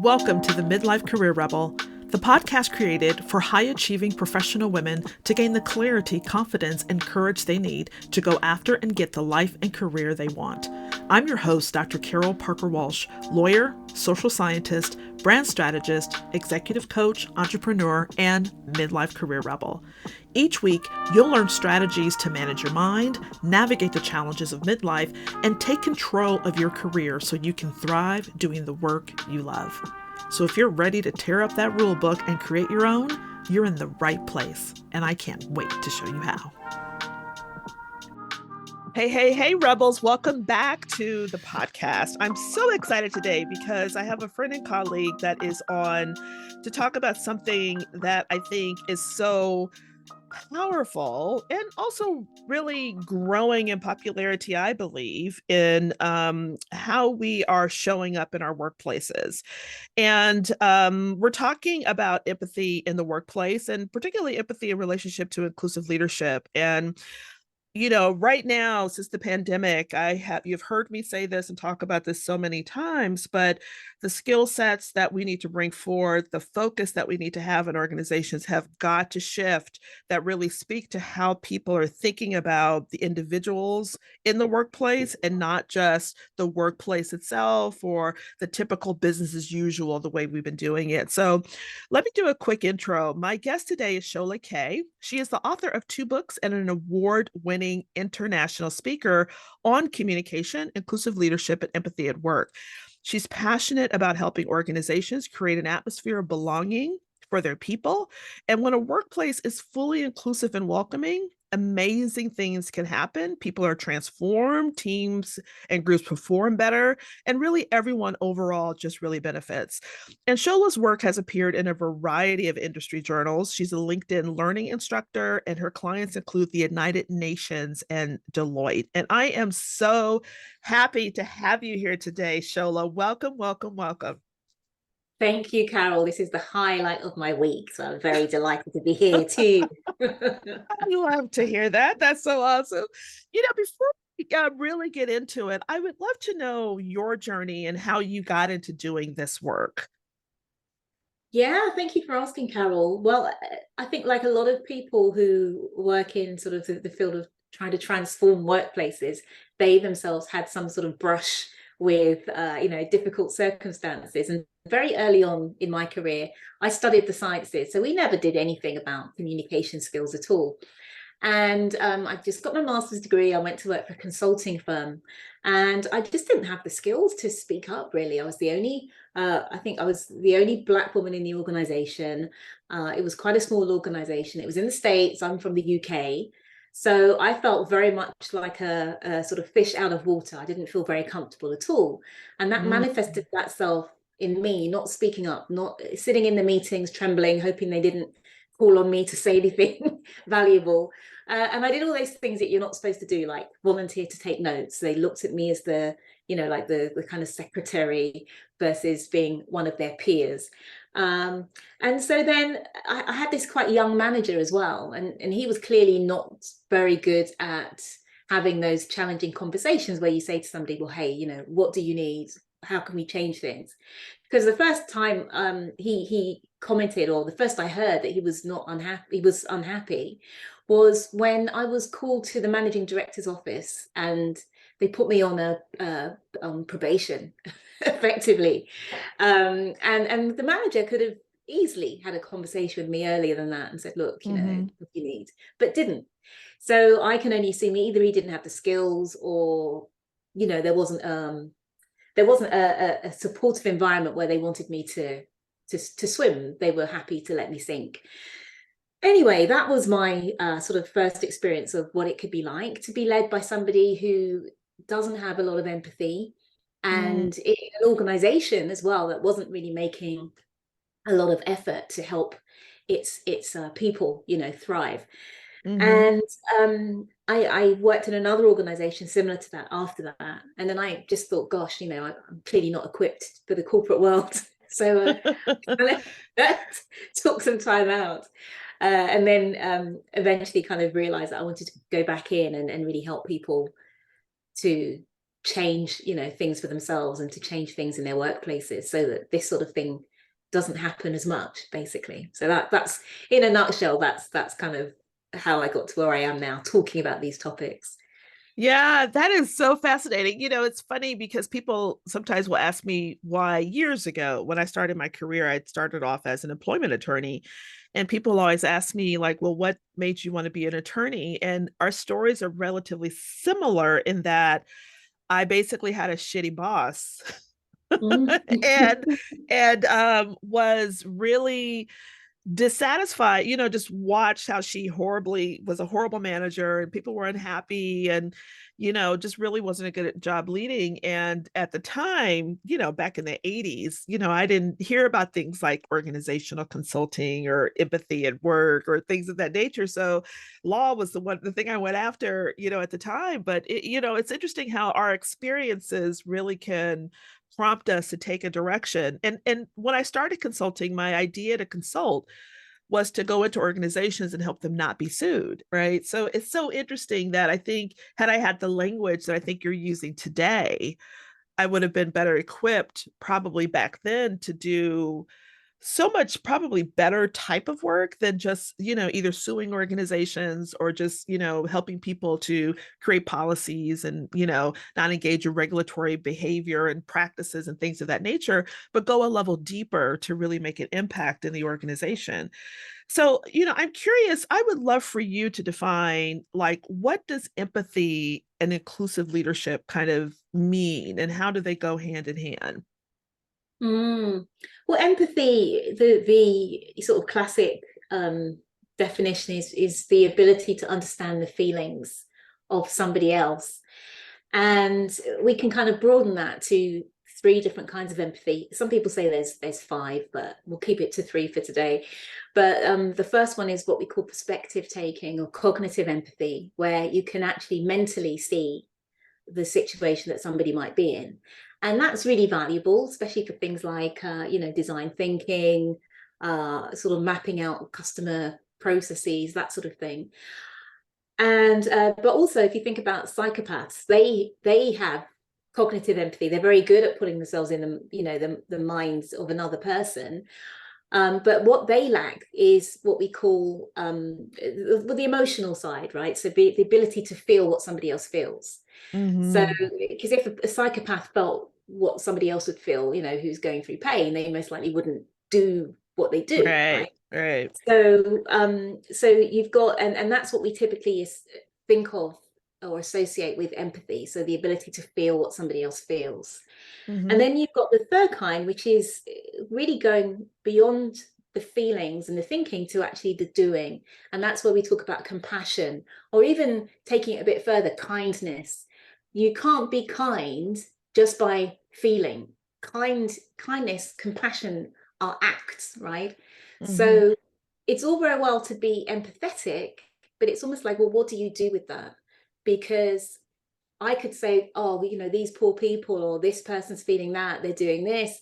Welcome to the Midlife Career Rebel, the podcast created for high-achieving professional women to gain the clarity, confidence, and courage they need to go after and get the life and career they want. I'm your host, Dr. Carol Parker Walsh, lawyer, social scientist, brand strategist, executive coach, entrepreneur, and midlife career rebel. Each week, you'll learn strategies to manage your mind, navigate the challenges of midlife, and take control of your career so you can thrive doing the work you love. So if you're ready to tear up that rule book and create your own, you're in the right place, and I can't wait to show you how. Hey, Rebels. Welcome back to the podcast. I'm so excited today because I have a friend and colleague that is on to talk about something that I think is so powerful and also really growing in popularity, I believe, in how we are showing up in our workplaces. And we're talking about empathy in the workplace, and particularly empathy in relationship to inclusive leadership. And right now, since the pandemic, you've heard me say this and talk about this so many times, but the skill sets that we need to bring forward, the focus that we need to have in organizations have got to shift that really speak to how people are thinking about the individuals in the workplace and not just the workplace itself or the typical business as usual, the way we've been doing it. So let me do a quick intro. My guest today is Shola Kaye. She is the author of 2 books and an award-winning international speaker on communication, inclusive leadership, and empathy at work. She's passionate about helping organizations create an atmosphere of belonging for their people. And when a workplace is fully inclusive and welcoming, amazing things can happen. People are transformed, teams and groups perform better, and really everyone overall just really benefits. And Shola's work has appeared in a variety of industry journals. She's a LinkedIn learning instructor, and her clients include the United Nations and Deloitte. And I am so happy to have you here today, Shola. Welcome, welcome, welcome. Thank you, Carol. This is the highlight of my week, so I'm very delighted to be here too. I love to hear that. That's so awesome. Before we really get into it, I would love to know your journey and how you got into doing this work. Yeah, thank you for asking, Carol. Well, I think like a lot of people who work in sort of the field of trying to transform workplaces, they themselves had some sort of brush with difficult circumstances. And very early on in my career, I studied the sciences, so we never did anything about communication skills at all. And I just got my master's degree. I went to work for a consulting firm, and I just didn't have the skills to speak up, really. I think I was the only Black woman in the organization. It was quite a small organization. It was in the States. I'm from the UK. So I felt very much like a sort of fish out of water. I didn't feel very comfortable at all. And that manifested itself in me not speaking up, not sitting in the meetings, trembling, hoping they didn't call on me to say anything valuable. And I did all those things that you're not supposed to do, like volunteer to take notes. They looked at me as the kind of secretary versus being one of their peers. And so then I had this quite young manager as well. And he was clearly not very good at having those challenging conversations where you say to somebody, well, hey, what do you need? How can we change things? Because the first time he commented, or the first I heard that he was unhappy, was when I was called to the managing director's office and they put me on probation, effectively. And the manager could have easily had a conversation with me earlier than that and said, look, what you need, but didn't. So I can only assume either he didn't have the skills, or there wasn't a supportive environment where they wanted me to swim. They were happy to let me sink. Anyway, that was my sort of first experience of what it could be like to be led by somebody who doesn't have a lot of empathy, and in an organization as well that wasn't really making a lot of effort to help its people, thrive. And I worked in another organization similar to that after that. And then I just thought, gosh, I'm clearly not equipped for the corporate world. So that took some time out. And then eventually kind of realized that I wanted to go back in and really help people to change, things for themselves and to change things in their workplaces so that this sort of thing doesn't happen as much, basically. So that's in a nutshell, that's kind of how I got to where I am now, talking about these topics. Yeah, that is so fascinating. It's funny because people sometimes will ask me why years ago, when I started my career, I'd started off as an employment attorney. And people always ask me, like, well, what made you want to be an attorney? And our stories are relatively similar in that I basically had a shitty boss Mm. and was really dissatisfied, just watched how she horribly was a horrible manager and people were unhappy and, just really wasn't a good job leading. And at the time, back in the 80s, I didn't hear about things like organizational consulting or empathy at work or things of that nature. So law was the thing I went after, at the time. But it's interesting how our experiences really can prompt us to take a direction. And when I started consulting, my idea to consult was to go into organizations and help them not be sued, right? So it's so interesting that I think had I had the language that I think you're using today, I would have been better equipped probably back then to do so much probably better type of work than just either suing organizations or just helping people to create policies and not engage in regulatory behavior and practices and things of that nature, but go a level deeper to really make an impact in the organization. So I'm curious, I would love for you to define, like, what does empathy and inclusive leadership kind of mean and how do they go hand in hand? Mm. Well, empathy, the sort of classic definition is the ability to understand the feelings of somebody else. And we can kind of broaden that to three different kinds of empathy. Some people say there's five, but we'll keep it to three for today. But the first one is what we call perspective taking or cognitive empathy, where you can actually mentally see the situation that somebody might be in. And that's really valuable, especially for things like, design thinking, sort of mapping out customer processes, that sort of thing. And but also, if you think about psychopaths, they have cognitive empathy. They're very good at putting themselves in the minds of another person. But what they lack is what we call the emotional side, right? So the ability to feel what somebody else feels. So, Mm-hmm. because if a psychopath felt what somebody else would feel, who's going through pain, they most likely wouldn't do what they do, Right, right? right. So you've got, and that's what we typically think of or associate with empathy. So the ability to feel what somebody else feels. And Mm-hmm. then you've got the third kind, which is really going beyond the feelings and the thinking to actually the doing. And that's where we talk about compassion, or even taking it a bit further, kindness. You can't be kind just by feeling. Kindness, compassion are acts, right? Mm-hmm. So it's all very well to be empathetic, but it's almost like, well, what do you do with that? Because I could say, oh, these poor people, or this person's feeling that, they're doing this.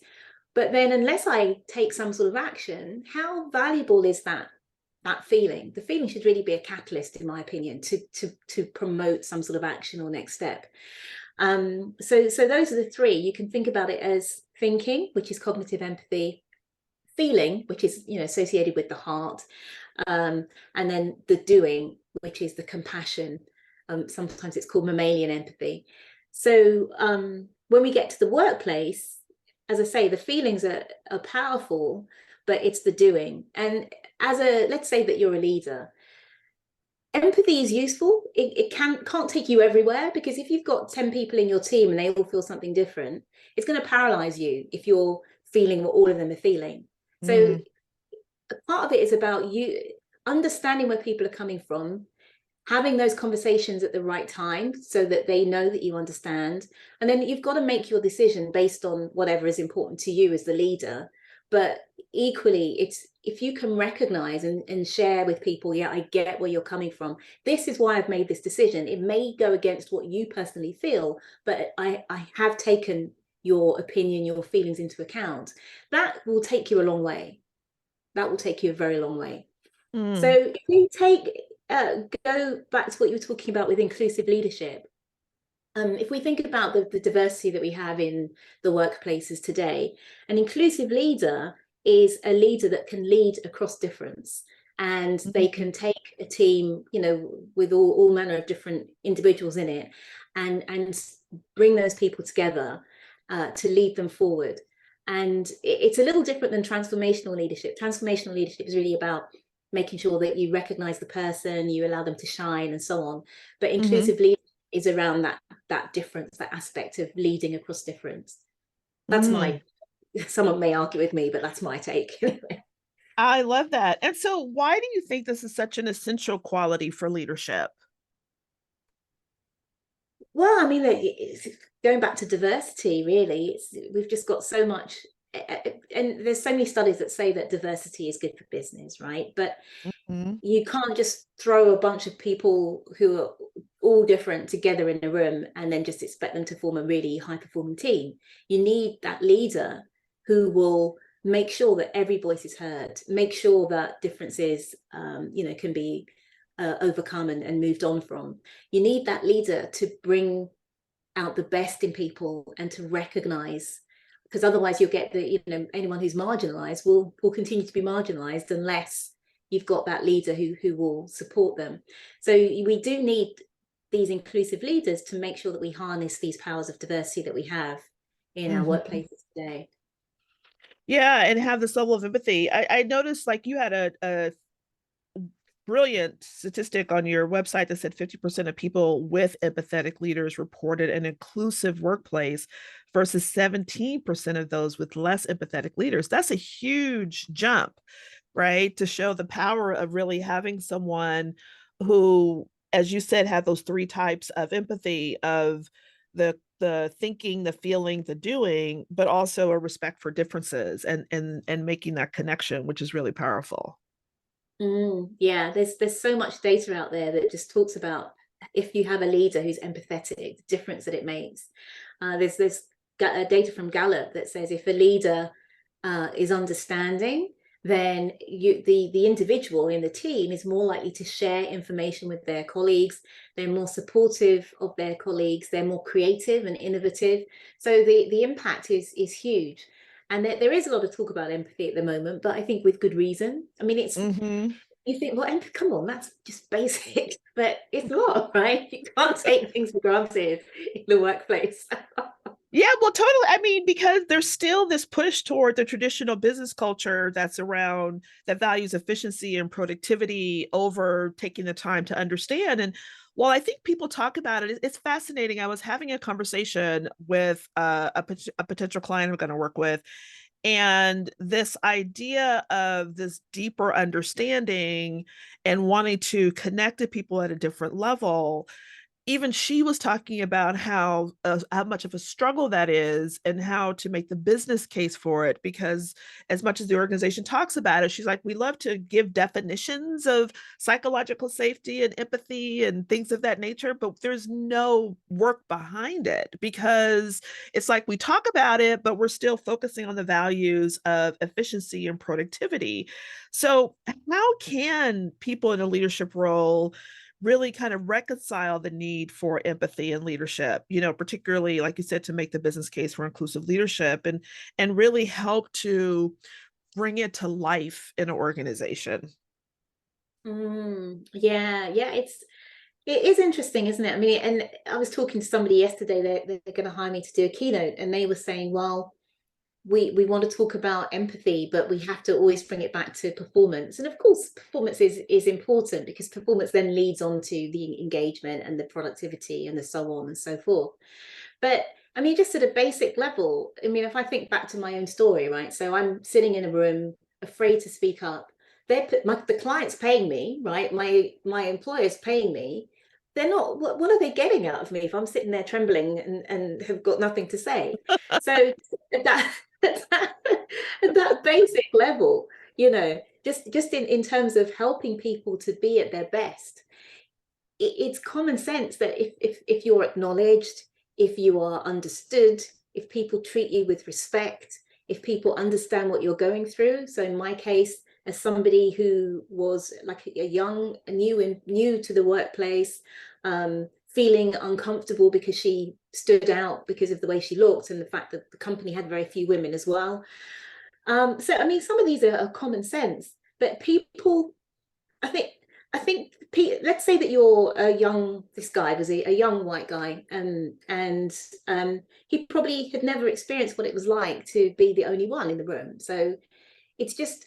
But then unless I take some sort of action, how valuable is that feeling? The feeling should really be a catalyst, in my opinion, to promote some sort of action or next step. So those are the three. You can think about it as thinking, which is cognitive empathy, feeling, which is associated with the heart, and then the doing, which is the compassion. Sometimes it's called mammalian empathy. So when we get to the workplace, as I say, the feelings are powerful, but it's the doing. And let's say that you're a leader, empathy is useful. It can't take you everywhere, because if you've got 10 people in your team and they all feel something different, it's going to paralyze you if you're feeling what all of them are feeling. So Mm. part of it is about you understanding where people are coming from, having those conversations at the right time so that they know that you understand. And then you've got to make your decision based on whatever is important to you as the leader. But equally, it's if you can recognize and share with people, yeah, I get where you're coming from. This is why I've made this decision. It may go against what you personally feel, but I have taken your opinion, your feelings into account. That will take you a long way. That will take you a very long way. So if we go back to what you were talking about with inclusive leadership, If we think about the diversity that we have in the workplaces today, an inclusive leader is a leader that can lead across difference, and they Mhm. can take a team, with all manner of different individuals in it, and bring those people together to lead them forward. And it's a little different than transformational leadership. Transformational leadership is really about making sure that you recognize the person, you allow them to shine, and so on. But Mhm. inclusive leadership is around that difference, that aspect of leading across difference. That's Mm. my, someone may argue with me, but that's my take. I love that. And so, why do you think this is such an essential quality for leadership? Well, I mean, it's going back to diversity, really, we've just got so much, and there's so many studies that say that diversity is good for business, right? But Mhm. you can't just throw a bunch of people who are all different together in a room and then just expect them to form a really high performing team. You need that leader who will make sure that every voice is heard, make sure that differences, can be overcome and moved on from. You need that leader to bring out the best in people and to recognize, because otherwise you'll get anyone who's marginalized will continue to be marginalized unless you've got that leader who will support them. So we do need these inclusive leaders to make sure that we harness these powers of diversity that we have in our Mhm. workplaces today. Yeah, and have this level of empathy. I noticed like you had a brilliant statistic on your website that said 50% of people with empathetic leaders reported an inclusive workplace versus 17% of those with less empathetic leaders. That's a huge jump, right? To show the power of really having someone who, as you said, had those three types of empathy of the thinking, the feeling, the doing, but also a respect for differences and making that connection, which is really powerful. Yeah, there's so much data out there that just talks about, if you have a leader who's empathetic, the difference that it makes. There's data from Gallup that says if a leader is understanding, then the individual in the team is more likely to share information with their colleagues. They're more supportive of their colleagues. They're more creative and innovative. So the impact is huge. And there is a lot of talk about empathy at the moment, but I think with good reason. I mean, Mm-hmm. you think, well, come on, that's just basic, but it's not, right? You can't take things for granted in the workplace. Yeah, well, totally. I mean, because there's still this push toward the traditional business culture that's around that values efficiency and productivity over taking the time to understand. And while I think people talk about it, it's fascinating. I was having a conversation with a potential client I'm going to work with, and this idea of this deeper understanding and wanting to connect to people at a different level, even she was talking about how much of a struggle that is and how to make the business case for it, because as much as the organization talks about it, she's like, we love to give definitions of psychological safety and empathy and things of that nature, but there's no work behind it, because it's like we talk about it but we're still focusing on the values of efficiency and productivity. So how can people in a leadership role really kind of reconcile the need for empathy and leadership, particularly like you said, to make the business case for inclusive leadership and really help to bring it to life in an organization? Yeah, yeah, it is interesting, isn't it? I mean, and I was talking to somebody yesterday, they're going to hire me to do a keynote, and they were saying, well, we want to talk about empathy, but we have to always bring it back to performance. And of course, performance is important, because performance then leads on to the engagement and the productivity and the so on and so forth. But I mean, just at a basic level, I mean, if I think back to my own story, right? So I'm sitting in a room, afraid to speak up. The client's paying me, right? My employer's paying me. They're not. What are they getting out of me if I'm sitting there trembling and have got nothing to say? So that at that basic level, just in terms of helping people to be at their best, it's common sense that if you're acknowledged, if you are understood, if people treat you with respect, if people understand what you're going through. So in my case, as somebody who was like a new to the workplace, feeling uncomfortable because she stood out because of the way she looked and the fact that the company had very few women as well. So I mean, some of these are common sense, but people, I think let's say that you're this guy was a young white guy, and he probably had never experienced what it was like to be the only one in the room. So it's just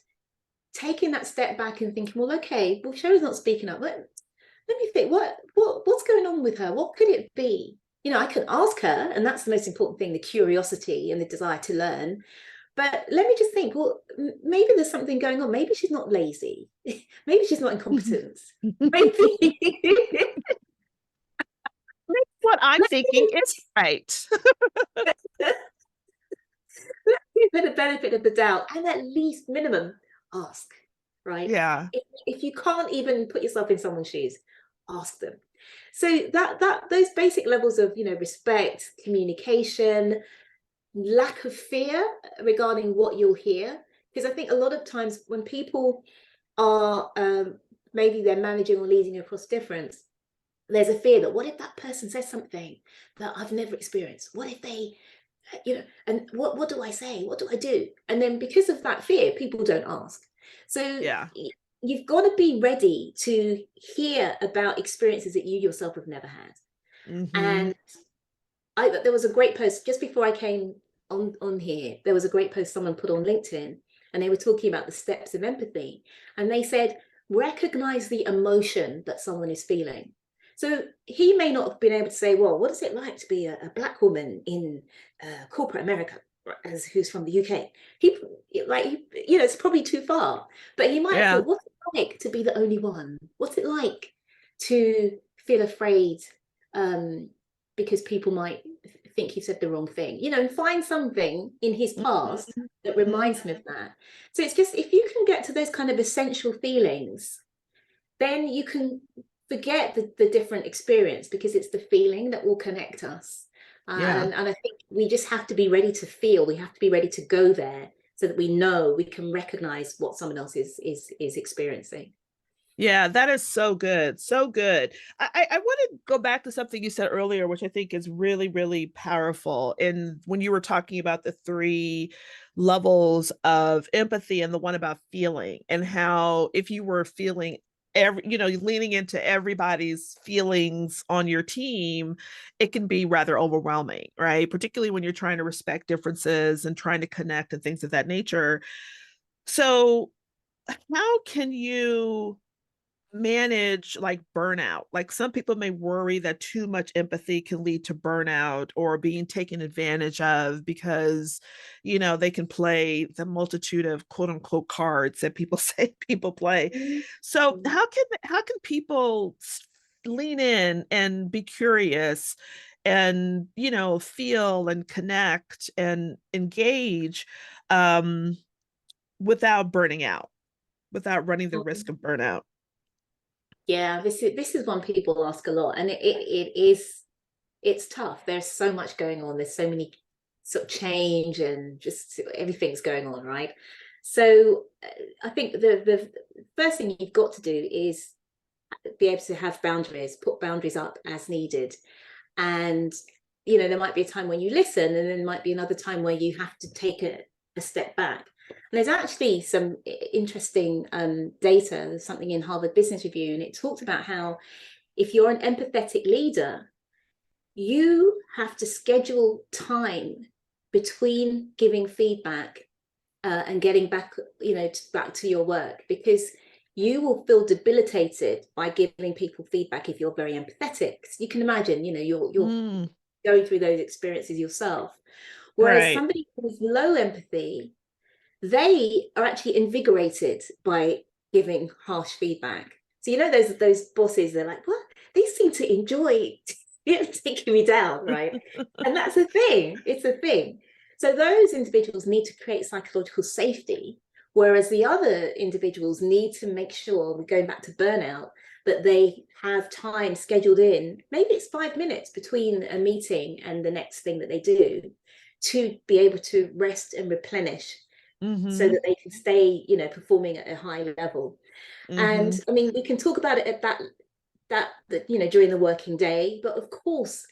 taking that step back and thinking, well, okay, well, Shola's not speaking up. Let me think, what's going on with her? What could it be? You know, I can ask her, and that's the most important thing, the curiosity and the desire to learn. But let me just think, well, maybe there's something going on. Maybe she's not lazy. Maybe she's not incompetent. Maybe. What I'm thinking is right. Let's give her the benefit of the doubt, and at least minimum, ask, right? Yeah. If you can't even put yourself in someone's shoes, ask them. So that those basic levels of, you know, respect, communication, lack of fear regarding what you'll hear, because I think a lot of times when people are maybe they're managing or leading across difference, there's a fear that what if that person says something that I've never experienced? What if they, you know, and what do I say? What do I do? And then because of that fear, people don't ask. So Yeah. you've got to be ready to hear about experiences that you yourself have never had. And there was a great post just before I came on here. There was a great post someone put on LinkedIn, and they were talking about the steps of empathy. And they said, recognize the emotion that someone is feeling. So he may not have been able to say, well, what is it like to be a Black woman in corporate America, as who's from the UK? You know, it's probably too far. But he might have thought, what's it like to be the only one? What's it like to feel afraid because people might think he said the wrong thing, you know, and find something in his past that reminds him of that. So it's just, if you can get to those kind of essential feelings, then you can forget the different experience, because it's the feeling that will connect us. And I think we just have to be ready to feel. We have to be ready to go there so that we know we can recognize what someone else is experiencing. Yeah, that is so good. So good. I want to go back to something you said earlier, which I think is really, really powerful. And when you were talking about the 3 levels of empathy and the one about feeling, and how if you were feeling leaning into everybody's feelings on your team, it can be rather overwhelming, right? Particularly when you're trying to respect differences and trying to connect and things of that nature. So how can you manage like burnout? Like, some people may worry that too much empathy can lead to burnout or being taken advantage of, because they can play the multitude of quote unquote cards that people say people play. So how can people lean in and be curious and feel and connect and engage without burning out, without running the risk of burnout? Yeah, this is one people ask a lot, and it's tough. There's so much going on. There's so many sort of change, and just everything's going on, right? So I think the first thing you've got to do is be able to have boundaries, put boundaries up as needed. And there might be a time when you listen, and then there might be another time where you have to take a step back. And there's actually some interesting data. There's something in Harvard Business Review, and it talks about how if you're an empathetic leader, you have to schedule time between giving feedback and getting back, back to your work, because you will feel debilitated by giving people feedback if you're very empathetic. You can imagine, you're going through those experiences yourself. Whereas somebody who's low empathy, they are actually invigorated by giving harsh feedback. So those bosses, they're like, what? They seem to enjoy taking me down, right? And that's a thing. It's a thing. So those individuals need to create psychological safety, whereas the other individuals need to make sure, we're going back to burnout, that they have time scheduled in. Maybe it's 5 minutes between a meeting and the next thing that they do, to be able to rest and replenish. So that they can stay, performing at a high level. And I mean, we can talk about it at you know, during the working day, but of course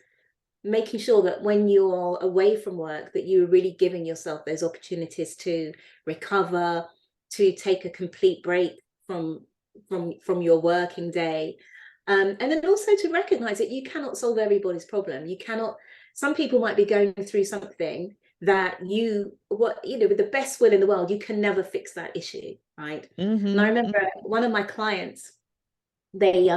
making sure that when you're away from work, that you're really giving yourself those opportunities to recover, to take a complete break from your working day. And then also to recognize that you cannot solve everybody's problem. You cannot, some people might be going through something that with the best will in the world, you can never fix that issue, right? And I remember one of my clients, they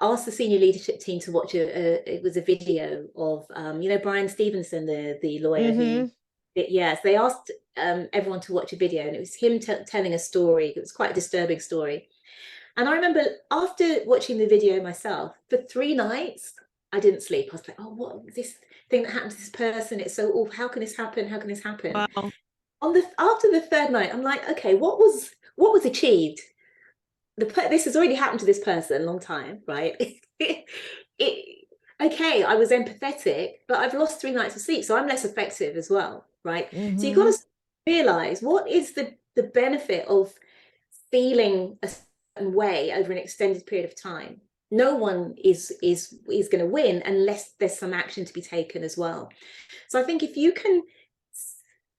asked the senior leadership team to watch it was a video of Brian Stevenson, the lawyer who yes, they asked everyone to watch a video, and it was him telling a story. It was quite a disturbing story. And I remember after watching the video myself, for 3 nights, I didn't sleep. I was like, oh, what this thing that happened to this person? It's so awful. How can this happen? How can this happen? Wow. After the 3rd night, I'm like, okay, what was achieved? This has already happened to this person a long time, right? Okay, I was empathetic, but I've lost 3 nights of sleep, so I'm less effective as well, right? So you've got to realize what is the benefit of feeling a certain way over an extended period of time. No one is going to win unless there's some action to be taken as well. So I think if you can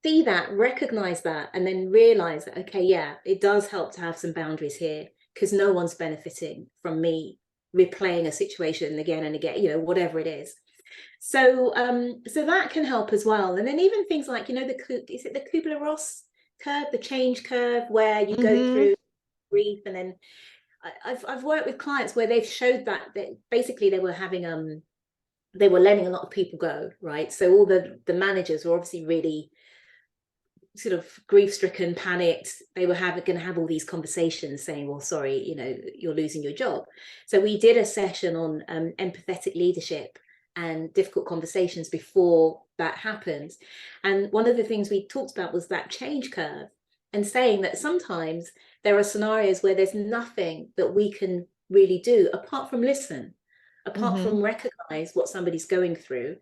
see that, recognize that, and then realize that, okay, yeah, it does help to have some boundaries here, because no one's benefiting from me replaying a situation again and again, whatever it is. So so that can help as well. And then even things like, is it the Kubler-Ross curve, the change curve, where you go through grief, and then I've worked with clients where they've showed that basically they were having they were letting a lot of people go, right? So all the managers were obviously really sort of grief-stricken, panicked. They were going to have all these conversations saying, well, sorry, you're losing your job. So we did a session on empathetic leadership and difficult conversations before that happened. And one of the things we talked about was that change curve, and saying that sometimes there are scenarios where there's nothing that we can really do apart from listen, apart from recognize what somebody's going through.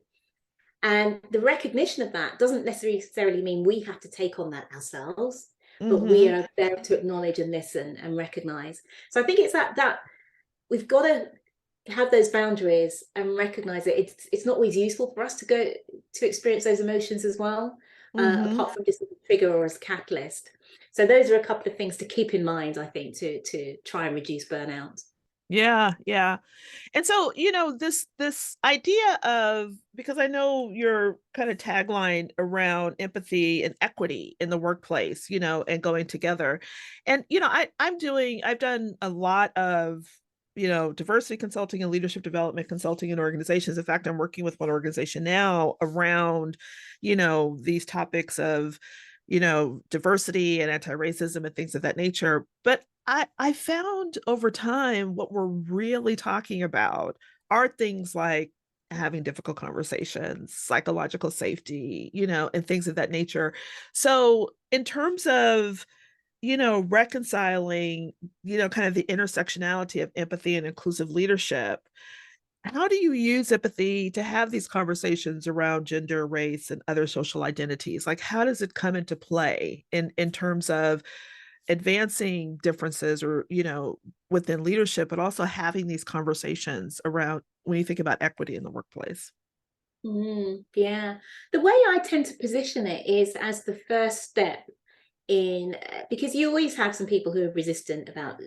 And the recognition of that doesn't necessarily mean we have to take on that ourselves, but we are there to acknowledge and listen and recognize. So I think it's that we've got to have those boundaries and recognize that it's not always useful for us to go to experience those emotions as well, apart from just as a trigger or as a catalyst. So those are a couple of things to keep in mind, I think, to try and reduce burnout. Yeah. And so, this idea of, because I know your kind of tagline around empathy and equity in the workplace, and going together. And, I've done a lot of, diversity consulting and leadership development consulting in organizations. In fact, I'm working with one organization now around, these topics of, diversity and anti-racism and things of that nature. But I found over time what we're really talking about are things like having difficult conversations, psychological safety, and things of that nature. So in terms of, reconciling, kind of the intersectionality of empathy and inclusive leadership, how do you use empathy to have these conversations around gender, race, and other social identities? Like, how does it come into play in terms of advancing differences or, within leadership, but also having these conversations around when you think about equity in the workplace? Yeah. The way I tend to position it is as the first step in, because you always have some people who are resistant about,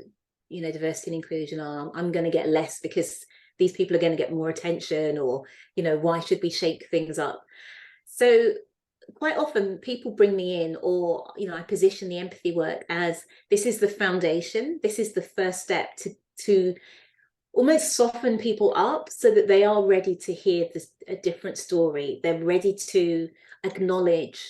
diversity and inclusion. I'm going to get less because these people are going to get more attention, or, why should we shake things up? So quite often people bring me in, or I position the empathy work as this is the foundation, this is the first step to almost soften people up so that they are ready to hear a different story. They're ready to acknowledge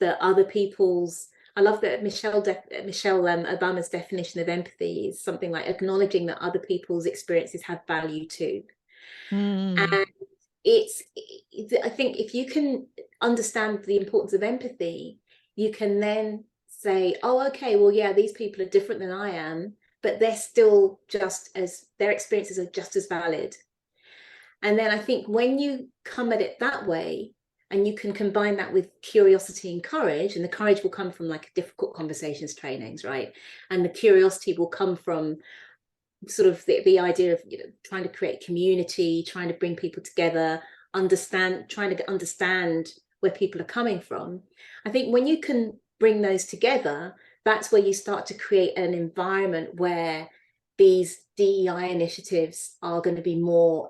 that other people's, I love that Michelle Obama's definition of empathy is something like acknowledging that other people's experiences have value too. And I think if you can understand the importance of empathy, you can then say, oh, okay, well, yeah, these people are different than I am, but they're still their experiences are just as valid. And then I think when you come at it that way, and you can combine that with curiosity and courage, and the courage will come from like difficult conversations trainings, right? And the curiosity will come from sort of the idea of, trying to create community, trying to bring people together, trying to understand where people are coming from. I think when you can bring those together, that's where you start to create an environment where these DEI initiatives are going to be more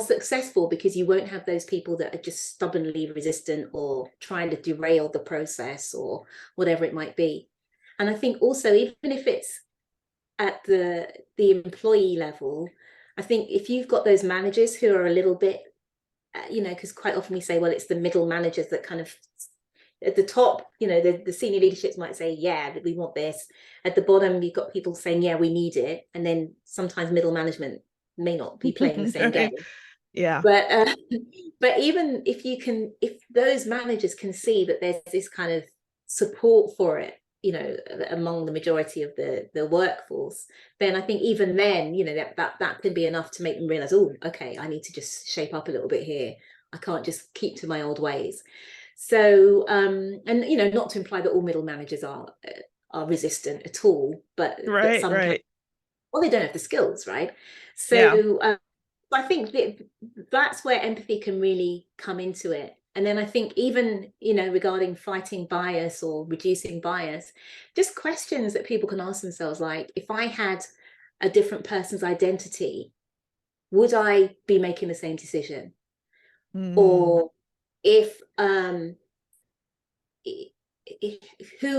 successful, because you won't have those people that are just stubbornly resistant or trying to derail the process or whatever it might be. And I think also, even if it's at the employee level, I think if you've got those managers who are a little bit, because quite often we say, well, it's the middle managers that kind of, at the top, the senior leaderships might say, yeah, we want this. At the bottom, you've got people saying, yeah, we need it. And then sometimes middle management may not be playing the same game. Yeah. But even if those managers can see that there's this kind of support for it, among the majority of the workforce, then I think even then, that can be enough to make them realize, oh, okay, I need to just shape up a little bit here. I can't just keep to my old ways. So, and not to imply that all middle managers are resistant at all, but Right, sometimes, right. well, they don't have the skills, right? Yeah. So I think that's where empathy can really come into it. And then I think even, regarding fighting bias or reducing bias, just questions that people can ask themselves, like, if I had a different person's identity, would I be making the same decision? Or if who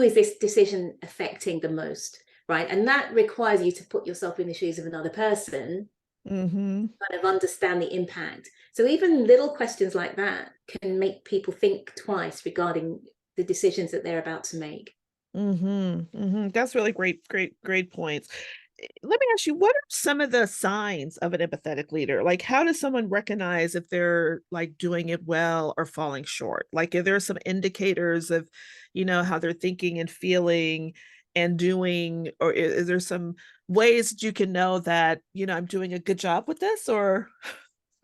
is this decision affecting the most, right? And that requires you to put yourself in the shoes of another person, kind of understand the impact. So even little questions like that can make people think twice regarding the decisions that they're about to make. That's really great points. Let me ask you, what are some of the signs of an empathetic leader? Like, how does someone recognize if they're like doing it well or falling short? Like, if there are some indicators of, how they're thinking and feeling and doing, or is there some ways that you can know that, I'm doing a good job with this, or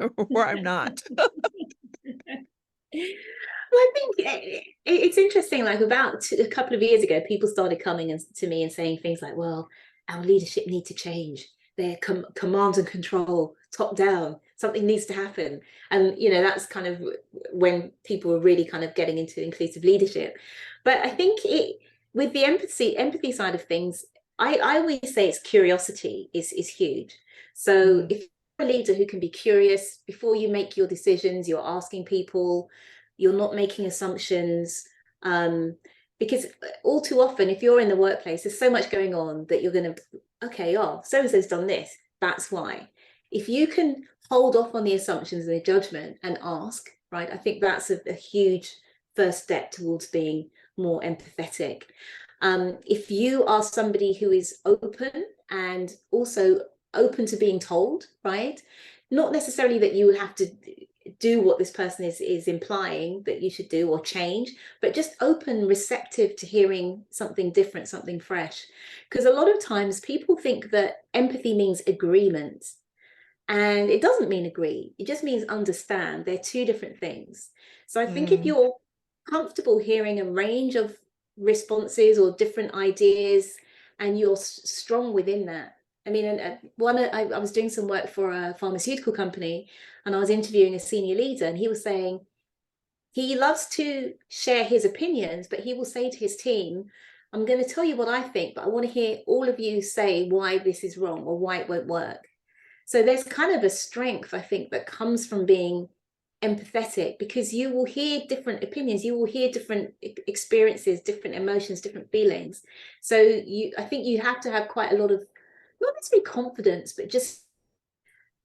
or I'm not? Well, I think it's interesting. Like, about a couple of years ago, people started coming to me and saying things like, well, our leadership need to change. Their command and control, top down, something needs to happen. And, that's kind of when people were really kind of getting into inclusive leadership. But I think with the empathy side of things, I always say it's curiosity is huge. So if you're a leader who can be curious before you make your decisions, you're asking people, you're not making assumptions, because all too often, if you're in the workplace, there's so much going on that you're going to, okay, so-and-so's done this, that's why. If you can hold off on the assumptions and the judgment and ask, right, I think that's a huge first step towards being more empathetic. If you are somebody who is open and also open to being told, right, not necessarily that you have to do what this person is implying that you should do or change, but just open, receptive to hearing something different, something fresh. Because a lot of times people think that empathy means agreement, and it doesn't mean agree. It just means understand. They're two different things. So I think if you're comfortable hearing a range of responses or different ideas, and you're strong within that. I mean, I was doing some work for a pharmaceutical company, and I was interviewing a senior leader, and he was saying he loves to share his opinions, but he will say to his team, I'm going to tell you what I think, but I want to hear all of you say why this is wrong or why it won't work. So there's kind of a strength, I think, that comes from being empathetic, because you will hear different opinions, you will hear different experiences, different emotions, different feelings. So I think you have to have quite a lot of, not necessarily confidence, but just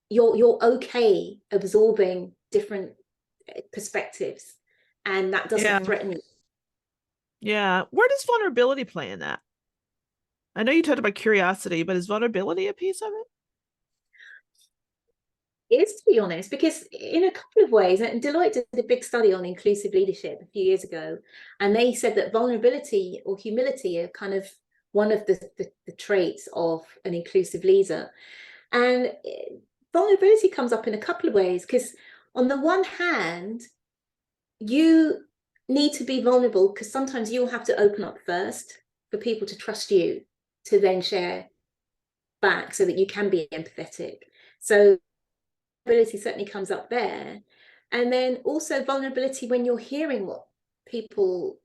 you're okay absorbing different perspectives, and that doesn't threaten you. Yeah. Where does vulnerability play in that? I know you talked about curiosity, but is vulnerability a piece of it? It is, to be honest, because in a couple of ways, and Deloitte did a big study on inclusive leadership a few years ago, and they said that vulnerability or humility are kind of one of the traits of an inclusive leader. And vulnerability comes up in a couple of ways, because on the one hand, you need to be vulnerable because sometimes you'll have to open up first for people to trust you to then share back so that you can be empathetic. So vulnerability certainly comes up there. And then also vulnerability when you're hearing what people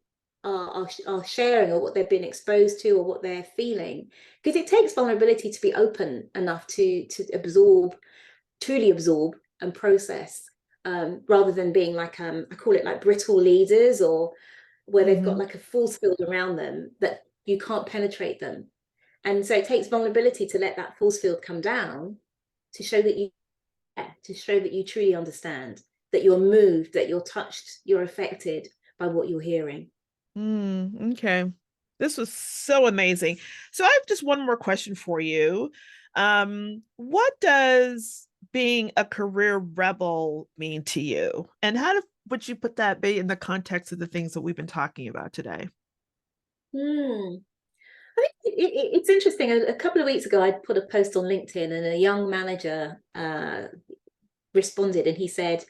are sharing, or what they've been exposed to, or what they're feeling, because it takes vulnerability to be open enough to absorb, truly absorb and process, rather than being like, I call it like brittle leaders, or where they've got like a force field around them that you can't penetrate them. And so it takes vulnerability to let that force field come down, to show that you truly understand, that you're moved, that you're touched, you're affected by what you're hearing. Okay. This was so amazing. So I have just one more question for you. What does being a career rebel mean to you? And would you put that in the context of the things that we've been talking about today? I think it's interesting. A couple of weeks ago, I put a post on LinkedIn, and a young manager responded, and he said,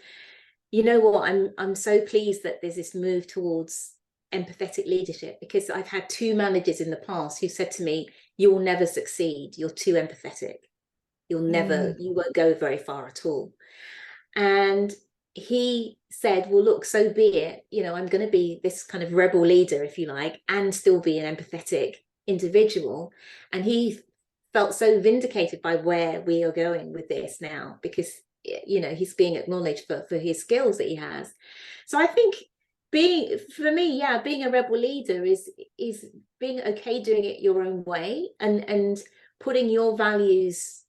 "You know what? I'm so pleased that there's this move towards empathetic leadership, because I've had two managers in the past who said to me, 'You will never succeed. You're too empathetic. You won't go very far at all.'" And he said, "Well, look, so be it. I'm going to be this kind of rebel leader, if you like, and still be an empathetic individual." And he felt so vindicated by where we are going with this now, because he's being acknowledged for his skills that he has. So I think, being a rebel leader is being okay doing it your own way, and putting your values.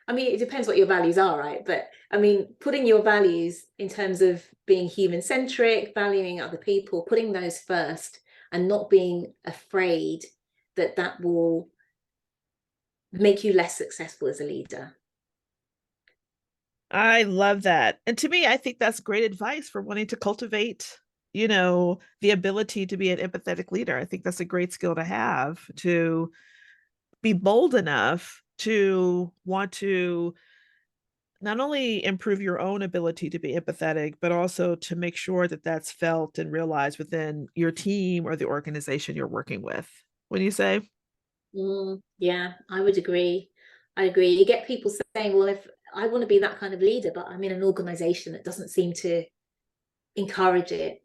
I mean, it depends what your values are, right? But I mean, putting your values in terms of being human-centric, valuing other people, putting those first, and not being afraid that that will make you less successful as a leader. I love that. And to me, I think that's great advice for wanting to cultivate, the ability to be an empathetic leader. I think that's a great skill to have, to be bold enough to want to not only improve your own ability to be empathetic, but also to make sure that that's felt and realized within your team or the organization you're working with. What do you say? Yeah, I would agree. I agree. You get people saying, "Well, if I want to be that kind of leader, but I'm in an organization that doesn't seem to encourage it."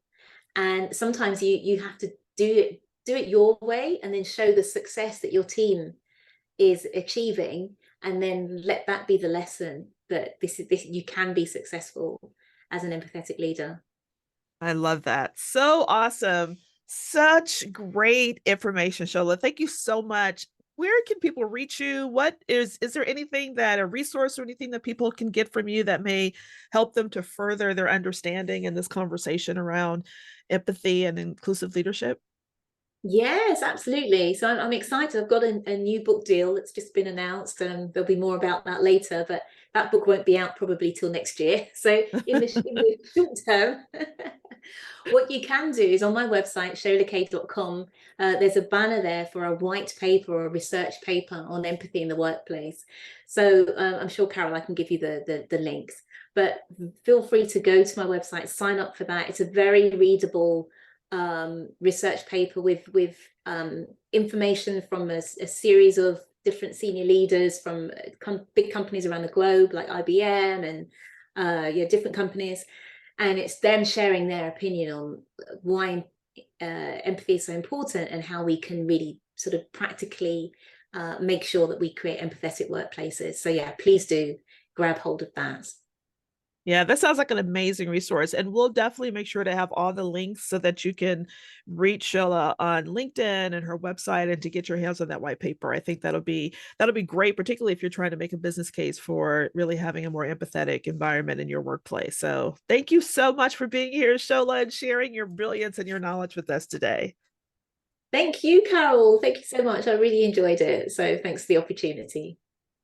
And sometimes you have to do it your way, and then show the success that your team is achieving, and then let that be the lesson that this you can be successful as an empathetic leader. I love that. So awesome. Such great information, Shola. Thank you so much. Where can people reach you? Is there anything, that a resource or anything that people can get from you that may help them to further their understanding in this conversation around empathy and inclusive leadership? Yes, absolutely. So I'm excited. I've got a new book deal that's just been announced, and there'll be more about that later, but that book won't be out probably till next year. So in the short term, what you can do is, on my website, sholakaye.com, there's a banner there for a white paper or a research paper on empathy in the workplace. So I'm sure, Carol, I can give you the links, but feel free to go to my website, sign up for that. It's a very readable research paper with information from a series of different senior leaders from big companies around the globe, like IBM and different companies. And it's them sharing their opinion on why empathy is so important, and how we can really sort of practically make sure that we create empathetic workplaces. So yeah, please do grab hold of that. Yeah, that sounds like an amazing resource. And we'll definitely make sure to have all the links so that you can reach Shola on LinkedIn and her website, and to get your hands on that white paper. I think that'll be great, particularly if you're trying to make a business case for really having a more empathetic environment in your workplace. So thank you so much for being here, Shola, and sharing your brilliance and your knowledge with us today. Thank you, Carol. Thank you so much. I really enjoyed it. So thanks for the opportunity.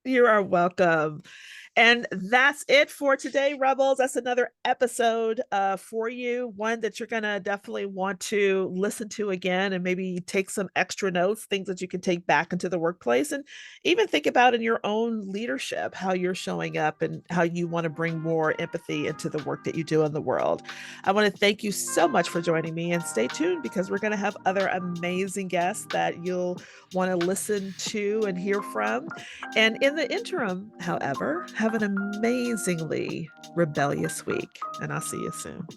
You are welcome. And that's it for today, Rebels. That's another episode for you, one that you're going to definitely want to listen to again and maybe take some extra notes, things that you can take back into the workplace, and even think about in your own leadership, how you're showing up and how you want to bring more empathy into the work that you do in the world. I want to thank you so much for joining me, and stay tuned because we're going to have other amazing guests that you'll want to listen to and hear from. And in the interim, however, have an amazingly rebellious week, and I'll see you soon.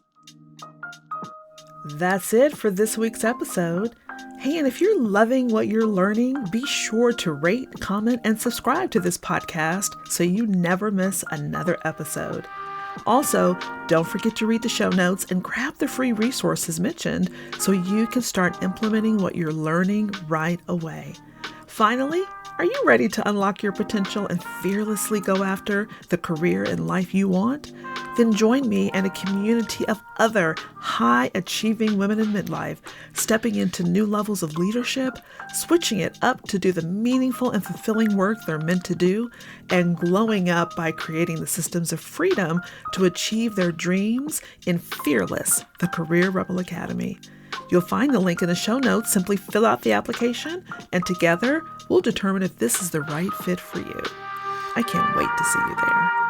That's it for this week's episode. Hey, and if you're loving what you're learning, be sure to rate, comment, and subscribe to this podcast so you never miss another episode. Also, don't forget to read the show notes and grab the free resources mentioned so you can start implementing what you're learning right away. Finally, are you ready to unlock your potential and fearlessly go after the career and life you want? Then join me and a community of other high-achieving women in midlife, stepping into new levels of leadership, switching it up to do the meaningful and fulfilling work they're meant to do, and glowing up by creating the systems of freedom to achieve their dreams in Fearless, the Career Rebel Academy. You'll find the link in the show notes. Simply fill out the application, and together we'll determine if this is the right fit for you. I can't wait to see you there.